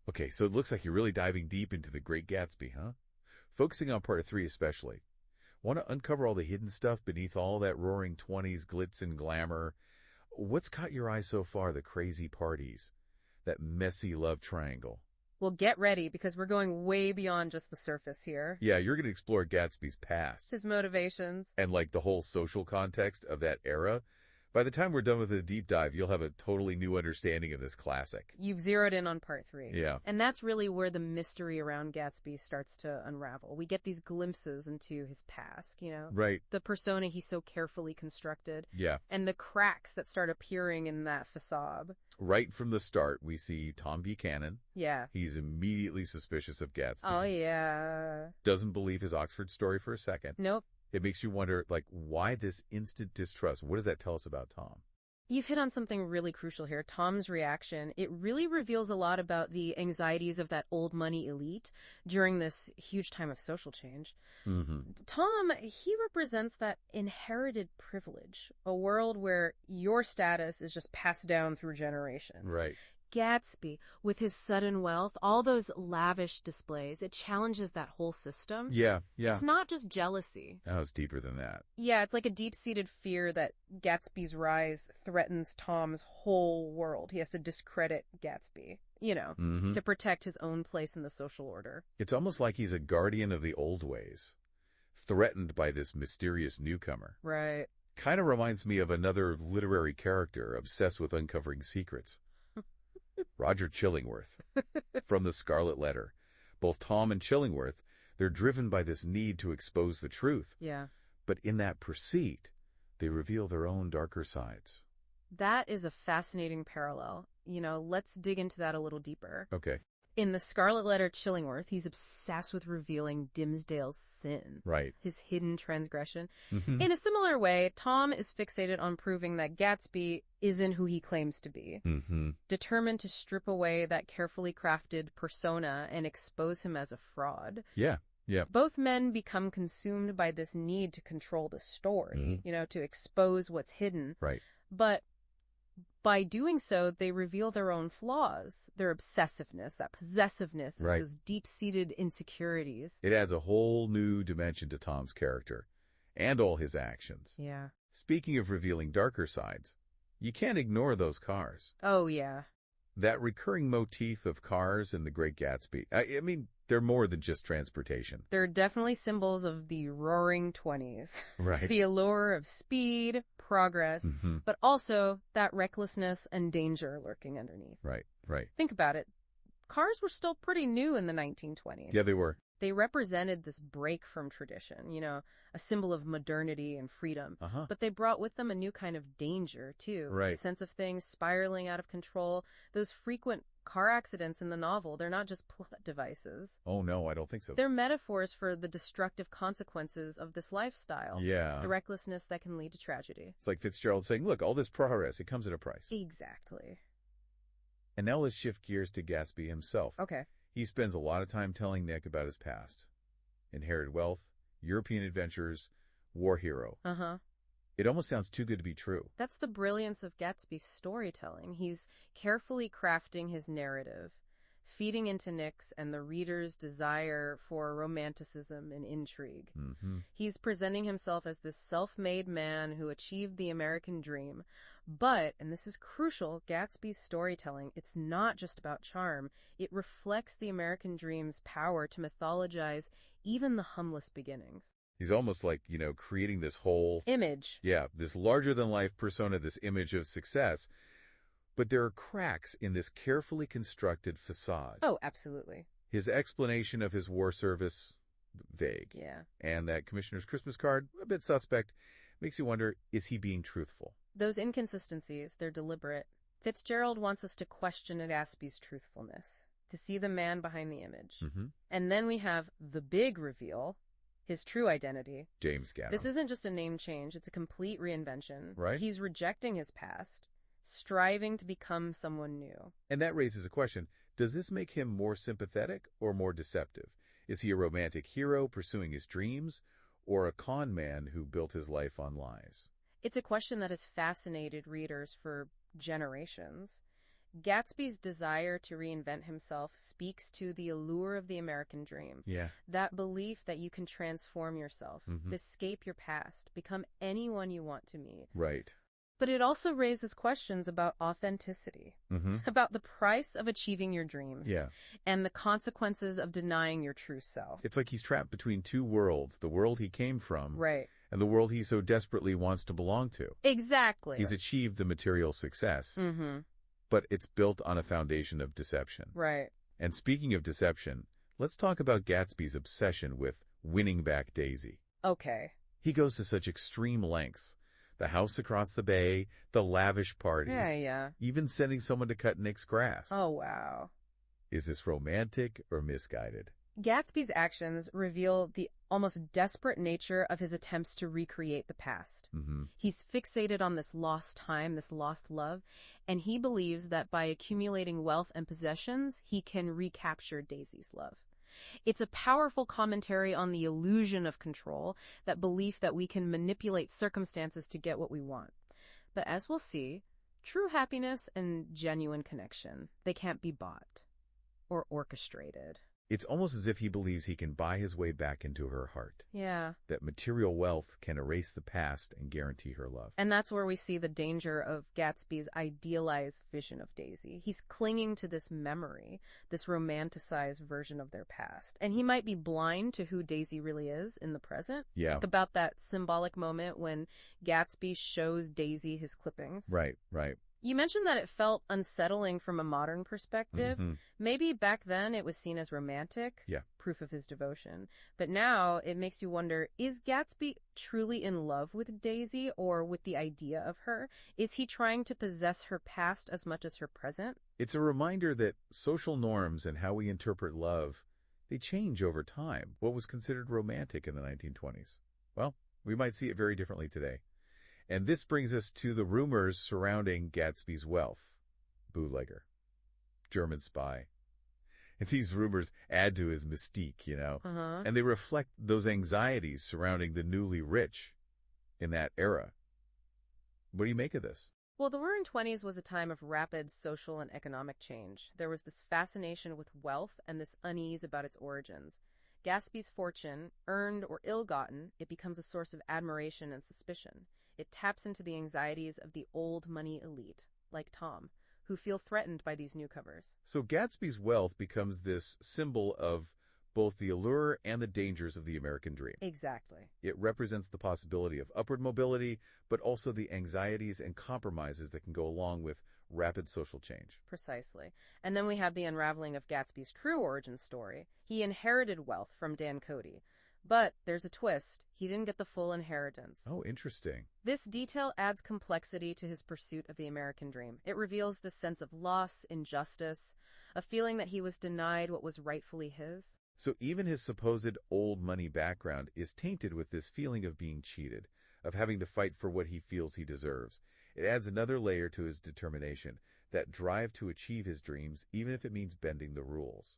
Okay, so it looks like you're really diving deep into the Great Gatsby, huh? Focusing on part 3 especially. Want to uncover all the hidden stuff beneath all that roaring 20s glitz and glamour? What's caught your eye so far? The crazy parties, that messy love triangle. Well, get ready because we're going way beyond just the surface here. Yeah, you're going to explore Gatsby's past. His motivations. And like the whole social context of that era. By the time we're done with the deep dive, you'll have a totally new understanding of this classic. You've zeroed in on part 3. Yeah. And that's really where the mystery around Gatsby starts to unravel. We get these glimpses into his past, Right. The persona he so carefully constructed. Yeah. And the cracks that start appearing in that facade. Right from the start, we see Tom Buchanan. Yeah. He's immediately suspicious of Gatsby. Oh, yeah. Doesn't believe his Oxford story for a second. Nope. It makes you wonder, why this instant distrust? What does that tell us about Tom? You've hit on something really crucial here. Tom's reaction, it really reveals a lot about the anxieties of that old money elite during this huge time of social change. Mm-hmm. Tom, he represents that inherited privilege, a world where your status is just passed down through generations. Right. Gatsby, with his sudden wealth, all those lavish displays, it challenges that whole system. Yeah. It's not just jealousy. Oh, it's deeper than that. Yeah, it's like a deep-seated fear that Gatsby's rise threatens Tom's whole world. He has to discredit Gatsby, to protect his own place in the social order. It's almost like he's a guardian of the old ways, threatened by this mysterious newcomer. Right. Kind of reminds me of another literary character obsessed with uncovering secrets. Roger Chillingworth, from the Scarlet Letter. Both Tom and Chillingworth, they're driven by this need to expose the truth. Yeah. But in that pursuit, they reveal their own darker sides. That is a fascinating parallel. Let's dig into that a little deeper. Okay. In the Scarlet Letter, Chillingworth, he's obsessed with revealing Dimmesdale's sin. Right. His hidden transgression. Mm-hmm. In a similar way, Tom is fixated on proving that Gatsby isn't who he claims to be. Mm-hmm. Determined to strip away that carefully crafted persona and expose him as a fraud. Yeah. Both men become consumed by this need to control the story, to expose what's hidden. Right. But by doing so, they reveal their own flaws, their obsessiveness, that possessiveness, right. Those deep-seated insecurities. It adds a whole new dimension to Tom's character and all his actions. Yeah. Speaking of revealing darker sides, you can't ignore those cars. Oh, yeah. That recurring motif of cars in The Great Gatsby, I mean, they're more than just transportation. They're definitely symbols of the roaring 20s. Right. The allure of speed, progress, but also that recklessness and danger lurking underneath. Right. Think about it. Cars were still pretty new in the 1920s. Yeah, they were. They represented this break from tradition, a symbol of modernity and freedom. But they brought with them a new kind of danger, too. Right. The sense of things spiraling out of control. Those frequent car accidents in the novel, they're not just plot devices. Oh, no, I don't think so. They're metaphors for the destructive consequences of this lifestyle. Yeah. The recklessness that can lead to tragedy. It's like Fitzgerald saying, look, all this progress, it comes at a price. Exactly. And now let's shift gears to Gatsby himself. Okay. He spends a lot of time telling Nick about his past. Inherited wealth, European adventures, war hero. It almost sounds too good to be true. That's the brilliance of Gatsby's storytelling. He's carefully crafting his narrative, feeding into Nick's and the reader's desire for romanticism and intrigue. He's presenting himself as this self-made man who achieved the American dream. But, and this is crucial, Gatsby's storytelling, it's not just about charm. It reflects the American dream's power to mythologize even the humblest beginnings. He's almost like, creating this whole image. Yeah, this larger-than-life persona, this image of success. But there are cracks in this carefully constructed facade. Oh, absolutely. His explanation of his war service, vague. Yeah. And that commissioner's Christmas card, a bit suspect. Makes you wonder, is he being truthful? Those inconsistencies, they're deliberate. Fitzgerald wants us to question Gatsby's truthfulness, to see the man behind the image. And then we have the big reveal, his true identity. James Gatsby. This isn't just a name change, it's a complete reinvention. Right. He's rejecting his past, striving to become someone new. And that raises a question. Does this make him more sympathetic or more deceptive? Is he a romantic hero pursuing his dreams, or a con man who built his life on lies? It's a question that has fascinated readers for generations. Gatsby's desire to reinvent himself speaks to the allure of the American dream. Yeah. That belief that you can transform yourself, escape your past, become anyone you want to meet. Right. But it also raises questions about authenticity, about the price of achieving your dreams, and the consequences of denying your true self. It's like he's trapped between two worlds, the world he came from, Right. and the world he so desperately wants to belong to. Exactly. He's achieved the material success, but it's built on a foundation of deception. Right. And speaking of deception, let's talk about Gatsby's obsession with winning back Daisy. Okay. He goes to such extreme lengths. The house across the bay, the lavish parties. Yeah. Even sending someone to cut Nick's grass. Oh, wow. Is this romantic or misguided? Gatsby's actions reveal the almost desperate nature of his attempts to recreate the past. He's fixated on this lost time, this lost love, and he believes that by accumulating wealth and possessions, he can recapture Daisy's love. It's a powerful commentary on the illusion of control, that belief that we can manipulate circumstances to get what we want. But as we'll see, true happiness and genuine connection, they can't be bought or orchestrated. It's almost as if he believes he can buy his way back into her heart. Yeah. That material wealth can erase the past and guarantee her love. And that's where we see the danger of Gatsby's idealized vision of Daisy. He's clinging to this memory, this romanticized version of their past. And he might be blind to who Daisy really is in the present. Yeah. Think about that symbolic moment when Gatsby shows Daisy his clippings. Right. You mentioned that it felt unsettling from a modern perspective. Maybe back then it was seen as romantic, proof of his devotion. But now it makes you wonder, is Gatsby truly in love with Daisy or with the idea of her? Is he trying to possess her past as much as her present? It's a reminder that social norms and how we interpret love, they change over time. What was considered romantic in the 1920s? Well, we might see it very differently today. And this brings us to the rumors surrounding Gatsby's wealth. Bootlegger. German spy. And these rumors add to his mystique, and they reflect those anxieties surrounding the newly rich in that era. What do you make of this? Well, the Roaring Twenties was a time of rapid social and economic change. There was this fascination with wealth and this unease about its origins. Gatsby's fortune, earned or ill-gotten, it becomes a source of admiration and suspicion. It taps into the anxieties of the old money elite, like Tom, who feel threatened by these newcomers. So Gatsby's wealth becomes this symbol of both the allure and the dangers of the American dream. Exactly. It represents the possibility of upward mobility, but also the anxieties and compromises that can go along with rapid social change. Precisely. And then we have the unraveling of Gatsby's true origin story. He inherited wealth from Dan Cody. But there's a twist. He didn't get the full inheritance. Oh, interesting. This detail adds complexity to his pursuit of the American dream. It reveals the sense of loss, injustice, a feeling that he was denied what was rightfully his. So even his supposed old money background is tainted with this feeling of being cheated, of having to fight for what he feels he deserves. It adds another layer to his determination, that drive to achieve his dreams, even if it means bending the rules.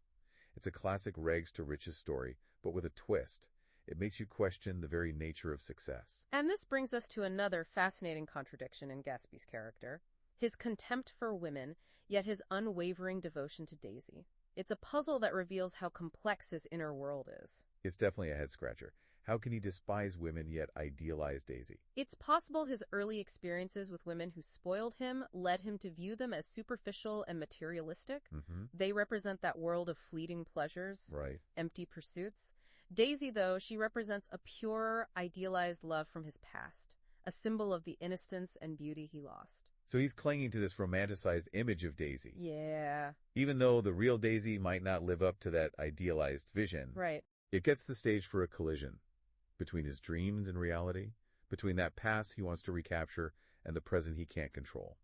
It's a classic rags to riches story, but with a twist. It makes you question the very nature of success. And this brings us to another fascinating contradiction in Gatsby's character. His contempt for women, yet his unwavering devotion to Daisy. It's a puzzle that reveals how complex his inner world is. It's definitely a head-scratcher. How can he despise women yet idealize Daisy? It's possible his early experiences with women who spoiled him led him to view them as superficial and materialistic. They represent that world of fleeting pleasures, empty pursuits. Daisy, though, she represents a pure, idealized love from his past, a symbol of the innocence and beauty he lost. So he's clinging to this romanticized image of Daisy. Yeah. Even though the real Daisy might not live up to that idealized vision. Right. It gets the stage for a collision between his dreams and reality, between that past he wants to recapture and the present he can't control.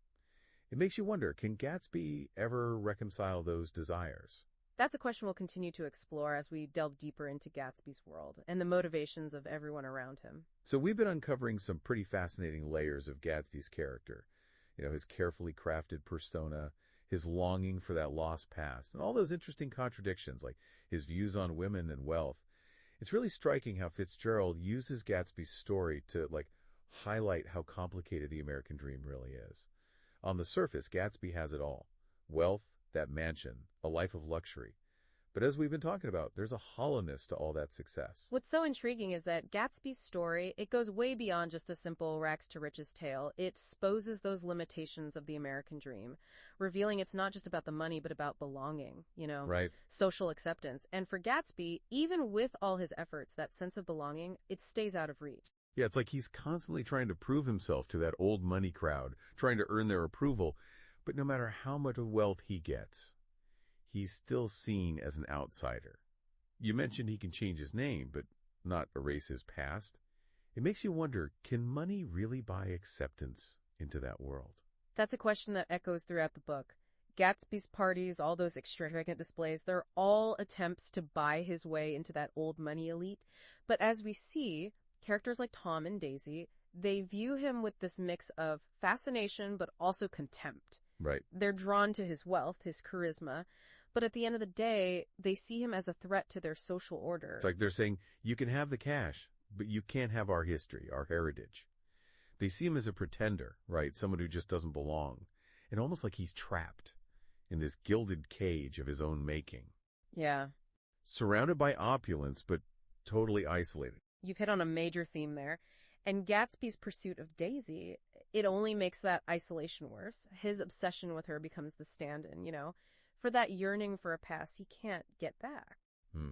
It makes you wonder, can Gatsby ever reconcile those desires? That's a question we'll continue to explore as we delve deeper into Gatsby's world and the motivations of everyone around him. So we've been uncovering some pretty fascinating layers of Gatsby's character. His carefully crafted persona, his longing for that lost past, and all those interesting contradictions like his views on women and wealth. It's really striking how Fitzgerald uses Gatsby's story to highlight how complicated the American dream really is. On the surface, Gatsby has it all. wealth, that mansion, a life of luxury. But as we've been talking about, there's a hollowness to all that success. What's so intriguing is that Gatsby's story, it goes way beyond just a simple rags to riches tale. It exposes those limitations of the American dream, revealing it's not just about the money, but about belonging, Right. social acceptance. And for Gatsby, even with all his efforts, that sense of belonging, it stays out of reach. Yeah, it's like he's constantly trying to prove himself to that old money crowd, trying to earn their approval. But no matter how much wealth he gets, he's still seen as an outsider. You mentioned he can change his name, but not erase his past. It makes you wonder, can money really buy acceptance into that world? That's a question that echoes throughout the book. Gatsby's parties, all those extravagant displays, they're all attempts to buy his way into that old money elite. But as we see, characters like Tom and Daisy, they view him with this mix of fascination but also contempt. Right. They're drawn to his wealth, his charisma, but at the end of the day, they see him as a threat to their social order. It's like they're saying, you can have the cash, but you can't have our history, our heritage. They see him as a pretender, right? Someone who just doesn't belong. And almost like he's trapped in this gilded cage of his own making. Yeah. Surrounded by opulence, but totally isolated. You've hit on a major theme there. And Gatsby's pursuit of Daisy, it only makes that isolation worse. His obsession with her becomes the stand-in, For that yearning for a past he can't get back.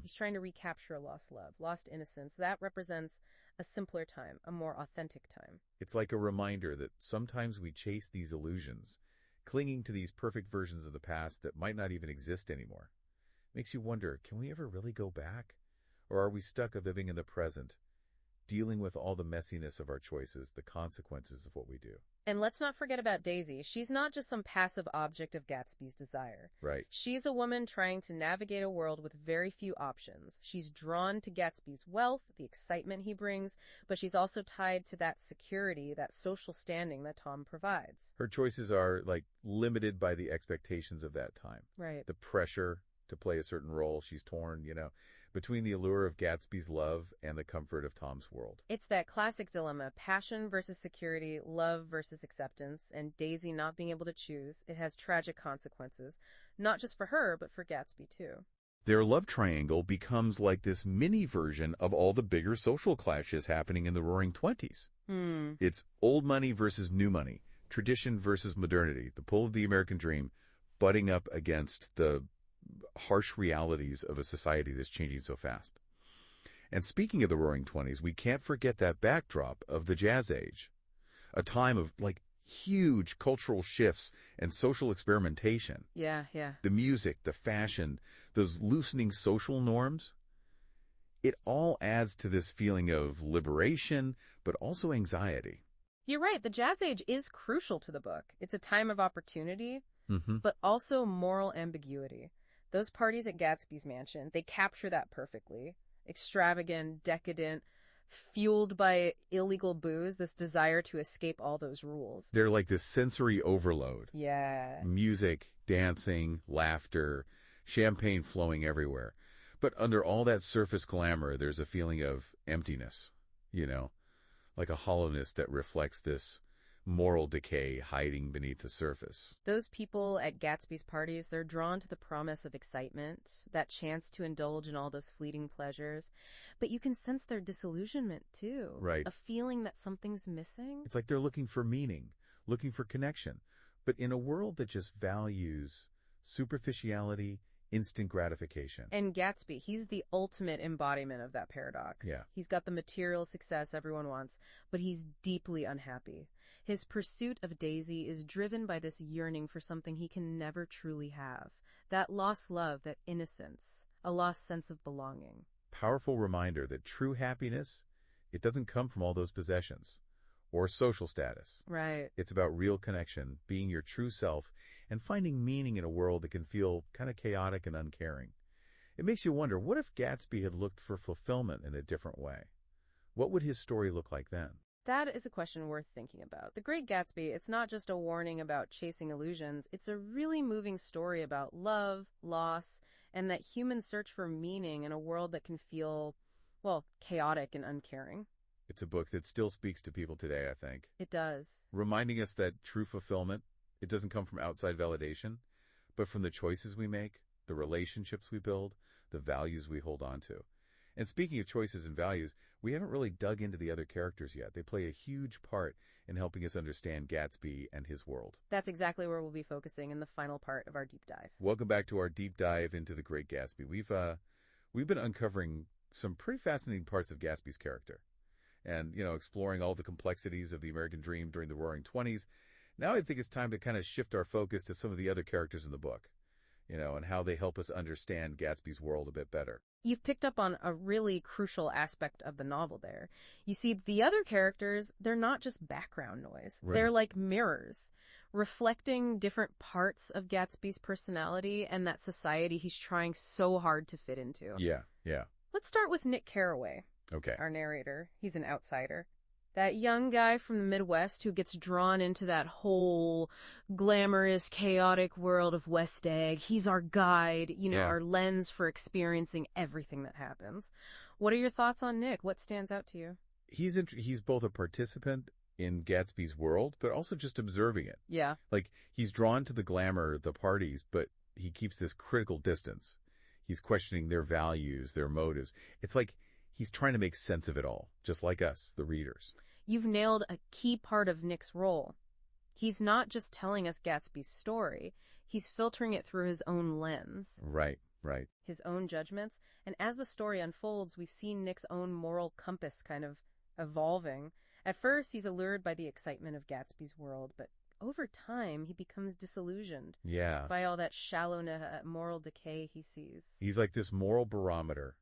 He's trying to recapture a lost love, lost innocence. That represents a simpler time, a more authentic time. It's like a reminder that sometimes we chase these illusions, clinging to these perfect versions of the past that might not even exist anymore. Makes you wonder, can we ever really go back? Or are we stuck living in the present, dealing with all the messiness of our choices, the consequences of what we do? And let's not forget about Daisy. She's not just some passive object of Gatsby's desire. Right. She's a woman trying to navigate a world with very few options. She's drawn to Gatsby's wealth, the excitement he brings, but she's also tied to that security, that social standing that Tom provides. Her choices are, limited by the expectations of that time. Right. The pressure to play a certain role. She's torn, between the allure of Gatsby's love and the comfort of Tom's world. It's that classic dilemma, passion versus security, love versus acceptance, and Daisy not being able to choose. It has tragic consequences, not just for her, but for Gatsby too. Their love triangle becomes like this mini version of all the bigger social clashes happening in the Roaring Twenties. It's old money versus new money, tradition versus modernity, the pull of the American dream butting up against the harsh realities of a society that's changing so fast. And speaking of the Roaring Twenties, we can't forget that backdrop of the Jazz Age, a time of huge cultural shifts and social experimentation. Yeah. The music, the fashion, those loosening social norms, it all adds to this feeling of liberation, but also anxiety. You're right. The Jazz Age is crucial to the book. It's a time of opportunity, but also moral ambiguity. Those parties at Gatsby's mansion, they capture that perfectly. Extravagant, decadent, fueled by illegal booze, this desire to escape all those rules. They're like this sensory overload. Yeah. Music, dancing, laughter, champagne flowing everywhere. But under all that surface glamour, there's a feeling of emptiness, like a hollowness that reflects this moral decay hiding beneath the surface. Those people at Gatsby's parties, they're drawn to the promise of excitement, that chance to indulge in all those fleeting pleasures. But you can sense their disillusionment, too. Right. A feeling that something's missing. It's like they're looking for meaning, looking for connection. But in a world that just values superficiality, instant gratification. And Gatsby, he's the ultimate embodiment of that paradox. Yeah. He's got the material success everyone wants, but he's deeply unhappy. His pursuit of Daisy is driven by this yearning for something he can never truly have. That lost love, that innocence, a lost sense of belonging. Powerful reminder that true happiness, it doesn't come from all those possessions or social status. Right. It's about real connection, being your true self, and finding meaning in a world that can feel kind of chaotic and uncaring. It makes you wonder, what if Gatsby had looked for fulfillment in a different way? What would his story look like then? That is a question worth thinking about. The Great Gatsby, it's not just a warning about chasing illusions. It's a really moving story about love, loss, and that human search for meaning in a world that can feel, chaotic and uncaring. It's a book that still speaks to people today, I think. It does. Reminding us that true fulfillment, it doesn't come from outside validation, but from the choices we make, the relationships we build, the values we hold on to. And speaking of choices and values, we haven't really dug into the other characters yet. They play a huge part in helping us understand Gatsby and his world. That's exactly where we'll be focusing in the final part of our deep dive. Welcome back to our deep dive into the Great Gatsby. We've been uncovering some pretty fascinating parts of Gatsby's character and, exploring all the complexities of the American dream during the Roaring '20s. Now I think it's time to kind of shift our focus to some of the other characters in the book, and how they help us understand Gatsby's world a bit better. You've picked up on a really crucial aspect of the novel there. You see, the other characters, they're not just background noise. Right. They're like mirrors, reflecting different parts of Gatsby's personality and that society he's trying so hard to fit into. Yeah. Let's start with Nick Carraway, Okay. our narrator. He's an outsider. That young guy from the Midwest who gets drawn into that whole glamorous, chaotic world of West Egg. He's our guide, our lens for experiencing everything that happens. What are your thoughts on Nick? What stands out to you? He's both a participant in Gatsby's world, but also just observing it. Yeah. Like, he's drawn to the glamour, the parties, but he keeps this critical distance. He's questioning their values, their motives. It's like he's trying to make sense of it all, just like us, the readers. You've nailed a key part of Nick's role. He's not just telling us Gatsby's story. He's filtering it through his own lens. Right. His own judgments. And as the story unfolds, we've seen Nick's own moral compass kind of evolving. At first, he's allured by the excitement of Gatsby's world, but over time, he becomes disillusioned by all that shallow moral decay he sees. He's like this moral barometer,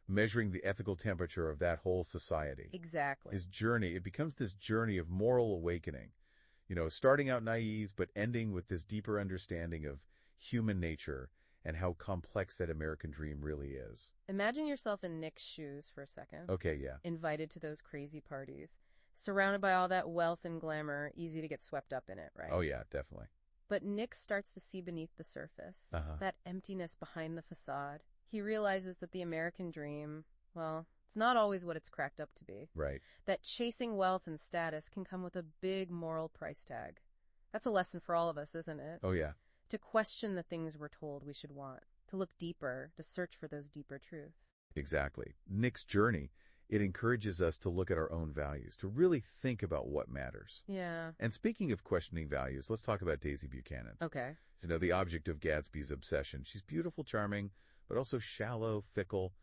measuring the ethical temperature of that whole society. Exactly. His journey, it becomes this journey of moral awakening, starting out naive, but ending with this deeper understanding of human nature and how complex that American dream really is. Imagine yourself in Nick's shoes for a second. Okay, yeah. Invited to those crazy parties, surrounded by all that wealth and glamour, easy to get swept up in it, right? Oh, yeah, definitely. But Nick starts to see beneath the surface, that emptiness behind the facade. He realizes that the American dream, well, it's not always what it's cracked up to be. Right. That chasing wealth and status can come with a big moral price tag. That's a lesson for all of us, isn't it? Oh, yeah. To question the things we're told we should want, to look deeper, to search for those deeper truths. Exactly. Nick's journey, it encourages us to look at our own values, to really think about what matters. Yeah. And speaking of questioning values, let's talk about Daisy Buchanan. Okay. The object of Gatsby's obsession. She's beautiful, charming, but also shallow, fickle.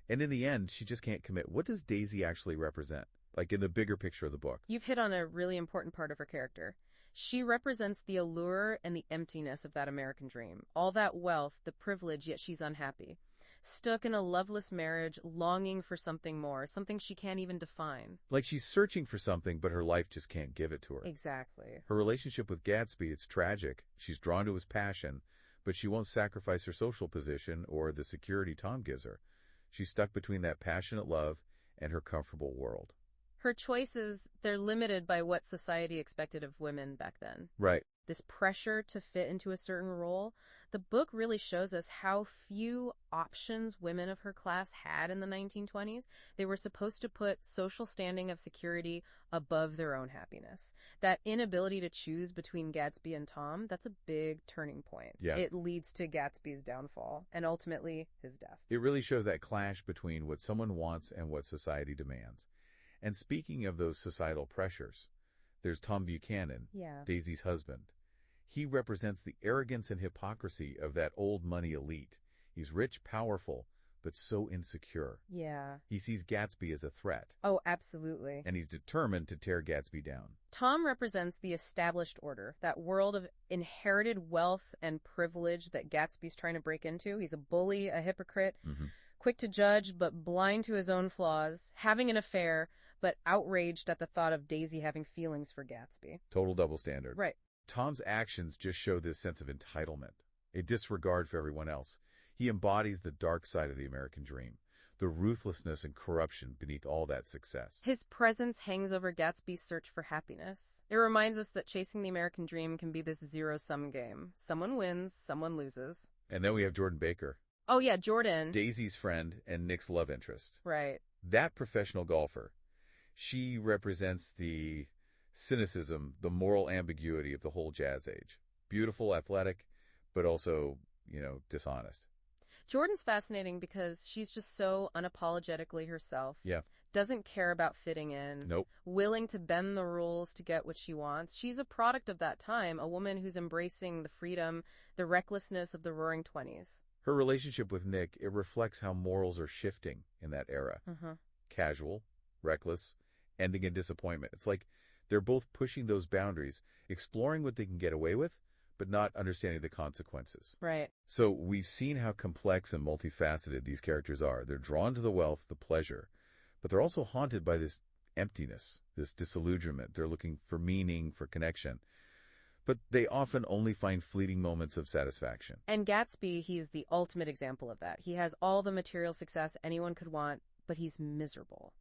And in the end, she just can't commit. What does Daisy actually represent? Like in the bigger picture of the book? You've hit on a really important part of her character. She represents the allure and the emptiness of that American dream. All that wealth, the privilege, yet she's unhappy. Stuck in a loveless marriage, longing for something more, something she can't even define. Like she's searching for something, but her life just can't give it to her. Exactly. Her relationship with Gatsby, it's tragic. She's drawn to his passion, but she won't sacrifice her social position or the security Tom gives her. She's stuck between that passionate love and her comfortable world. Her choices, they're limited by what society expected of women back then. Right. This pressure to fit into a certain role. The book really shows us how few options women of her class had in the 1920s. They were supposed to put social standing of security above their own happiness. That inability to choose between Gatsby and Tom, that's a big turning point. Yeah. It leads to Gatsby's downfall and ultimately his death. It really shows that clash between what someone wants and what society demands. And speaking of those societal pressures, there's Tom Buchanan, Daisy's husband. He represents the arrogance and hypocrisy of that old money elite. He's rich, powerful, but so insecure. Yeah. He sees Gatsby as a threat. Oh, absolutely. And he's determined to tear Gatsby down. Tom represents the established order, that world of inherited wealth and privilege that Gatsby's trying to break into. He's a bully, a hypocrite, quick to judge, but blind to his own flaws, having an affair, but outraged at the thought of Daisy having feelings for Gatsby. Total double standard. Right. Tom's actions just show this sense of entitlement, a disregard for everyone else. He embodies the dark side of the American dream, the ruthlessness and corruption beneath all that success. His presence hangs over Gatsby's search for happiness. It reminds us that chasing the American dream can be this zero-sum game. Someone wins, someone loses. And then we have Jordan Baker. Oh, yeah, Jordan. Daisy's friend and Nick's love interest. Right. That professional golfer, she represents the cynicism, the moral ambiguity of the whole jazz age. Beautiful, athletic, but also, dishonest. Jordan's fascinating because she's just so unapologetically herself. Yeah. Doesn't care about fitting in. Nope. Willing to bend the rules to get what she wants. She's a product of that time, a woman who's embracing the freedom, the recklessness of the Roaring '20s. Her relationship with Nick, it reflects how morals are shifting in that era. Casual, reckless, ending in disappointment. It's like they're both pushing those boundaries, exploring what they can get away with, but not understanding the consequences. Right. So we've seen how complex and multifaceted these characters are. They're drawn to the wealth, the pleasure, but they're also haunted by this emptiness, this disillusionment. They're looking for meaning, for connection. But they often only find fleeting moments of satisfaction. And Gatsby, he's the ultimate example of that. He has all the material success anyone could want, but he's miserable.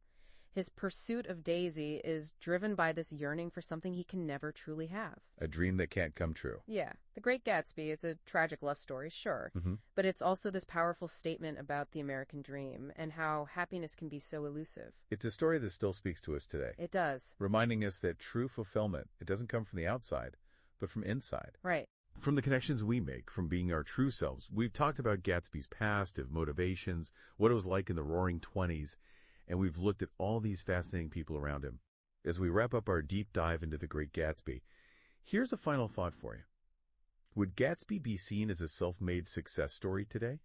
His pursuit of Daisy is driven by this yearning for something he can never truly have. A dream that can't come true. Yeah. The Great Gatsby, it's a tragic love story, sure. But it's also this powerful statement about the American dream and how happiness can be so elusive. It's a story that still speaks to us today. It does. Reminding us that true fulfillment, it doesn't come from the outside, but from inside. Right. From the connections we make, from being our true selves. We've talked about Gatsby's past, his motivations, what it was like in the Roaring '20s, and we've looked at all these fascinating people around him. As we wrap up our deep dive into the Great Gatsby, here's a final thought for you. Would Gatsby be seen as a self-made success story today?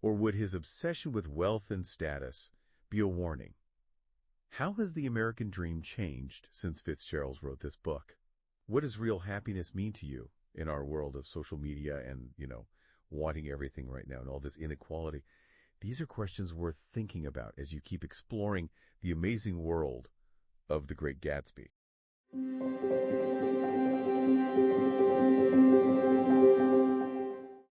Or would his obsession with wealth and status be a warning? How has the American dream changed since Fitzgerald wrote this book? What does real happiness mean to you in our world of social media and, wanting everything right now and all this inequality? These are questions worth thinking about as you keep exploring the amazing world of the Great Gatsby.